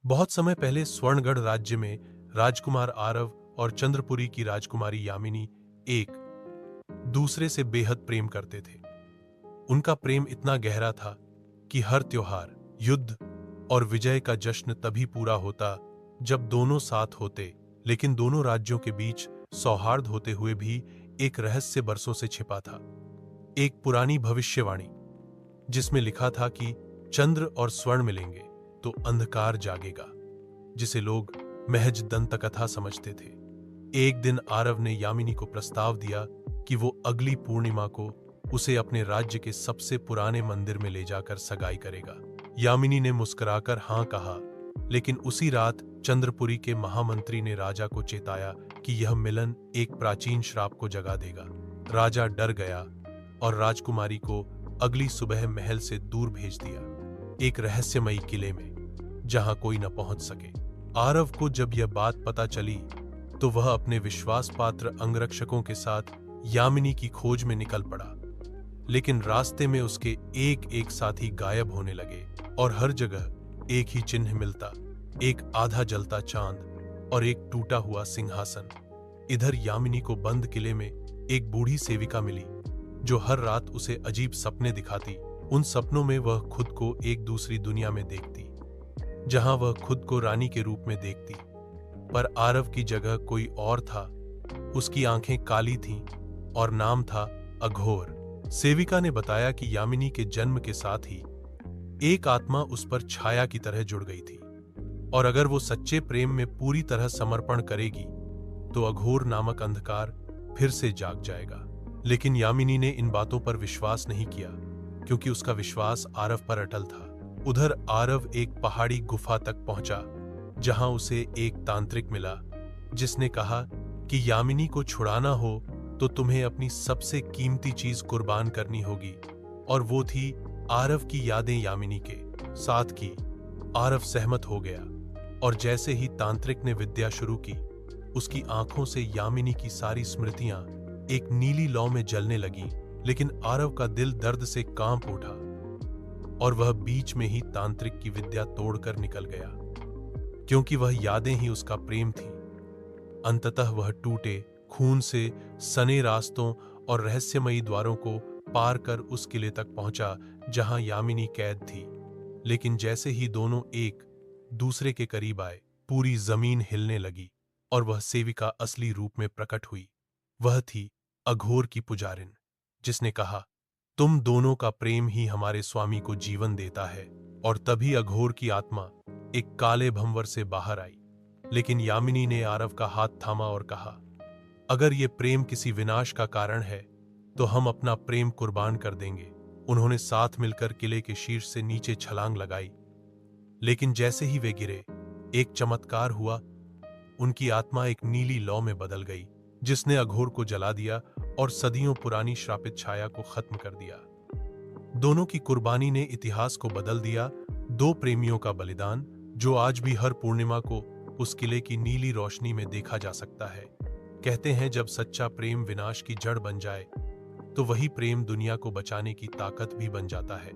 बहुत समय पहले स्वर्णगढ़ राज्य में राजकुमार आरव और चंद्रपुरी की राजकुमारी यामिनी एक दूसरे से बेहद प्रेम करते थे। उनका प्रेम इतना गहरा था कि हर त्योहार, युद्ध और विजय का जश्न तभी पूरा होता जब दोनों साथ होते। लेकिन दोनों राज्यों के बीच सौहार्द होते हुए भी एक रहस्य बरसों से छिपा था। एक पुरानी भविष्यवाणी जिसमें लिखा था कि चंद्र और स्वर्ण मिलेंगे तो अंधकार जागेगा, जिसे लोग महज दंतकथा समझते थे। एक दिन आरव ने यामिनी को प्रस्ताव दिया कि वो अगली पूर्णिमा को उसे अपने राज्य के सबसे पुराने मंदिर में ले जाकर सगाई करेगा। यामिनी ने मुस्कुराकर हां कहा, लेकिन उसी रात चंद्रपुरी के महामंत्री ने राजा को चेताया कि यह मिलन एक प्राचीन श्राप को जगा देगा। राजा डर गया और राजकुमारी को अगली सुबह महल से दूर भेज दिया, एक रहस्यमयी किले में जहां कोई न पहुंच सके। आरव को जब यह बात पता चली तो वह अपने विश्वास पात्र अंगरक्षकों के साथ यामिनी की खोज में निकल पड़ा। लेकिन रास्ते में उसके एक एक साथी गायब होने लगे और हर जगह एक ही चिन्ह मिलता, एक आधा जलता चांद और एक टूटा हुआ सिंहासन। इधर यामिनी को बंद किले में एक बूढ़ी सेविका मिली जो हर रात उसे अजीब सपने दिखाती। उन सपनों में वह खुद को एक दूसरी दुनिया में देखती, जहां वह खुद को रानी के रूप में देखती। पर आरव की जगह कोई और था। उसकी आंखें काली थीं और नाम था अघोर। सेविका ने बताया कि यामिनी के जन्म के साथ ही एक आत्मा उस पर छाया की तरह जुड़ गई थी, और अगर वो सच्चे प्रेम में पूरी तरह समर्पण करेगी तो अघोर नामक अंधकार फिर से जाग जाएगा। लेकिन यामिनी ने इन बातों पर विश्वास नहीं किया, क्योंकि उसका विश्वास आरव पर अटल था। उधर आरव एक पहाड़ी गुफा तक पहुंचा, जहां उसे एक तांत्रिक मिला जिसने कहा कि यामिनी को छुड़ाना हो तो तुम्हें अपनी सबसे कीमती चीज कुर्बान करनी होगी, और वो थी आरव की यादें यामिनी के साथ की। आरव सहमत हो गया, और जैसे ही तांत्रिक ने विद्या शुरू की, उसकी आंखों से यामिनी की सारी स्मृतियां एक नीली लौ में जलने लगी। लेकिन आरव का दिल दर्द से कांप उठा और वह बीच में ही तांत्रिक की विद्या तोड़कर निकल गया, क्योंकि वह यादें ही उसका प्रेम थी। अंततः वह टूटे, खून से सने रास्तों और रहस्यमयी द्वारों को पार कर उस किले तक पहुंचा जहां यामिनी कैद थी। लेकिन जैसे ही दोनों एक दूसरे के करीब आए, पूरी जमीन हिलने लगी और वह सेविका असली रूप में प्रकट हुई। वह थी अघोर की पुजारिन, जिसने कहा, तुम दोनों का प्रेम ही हमारे स्वामी को जीवन देता है। और तभी अघोर की आत्मा एक काले भंवर से बाहर आई। लेकिन यामिनी ने आरव का हाथ थामा और कहा, अगर ये प्रेम किसी विनाश का कारण है तो हम अपना प्रेम कुर्बान कर देंगे। उन्होंने साथ मिलकर किले के शीर्ष से नीचे छलांग लगाई। लेकिन जैसे ही वे गिरे, एक चमत्कार हुआ। उनकी आत्मा एक नीली लौ में बदल गई, जिसने अघोर को जला दिया और सदियों पुरानी श्रापित छाया को खत्म कर दिया। दोनों की कुर्बानी ने इतिहास को बदल दिया। दो प्रेमियों का बलिदान, जो आज भी हर पूर्णिमा को उस किले की नीली रोशनी में देखा जा सकता है। कहते हैं, जब सच्चा प्रेम विनाश की जड़ बन जाए तो वही प्रेम दुनिया को बचाने की ताकत भी बन जाता है।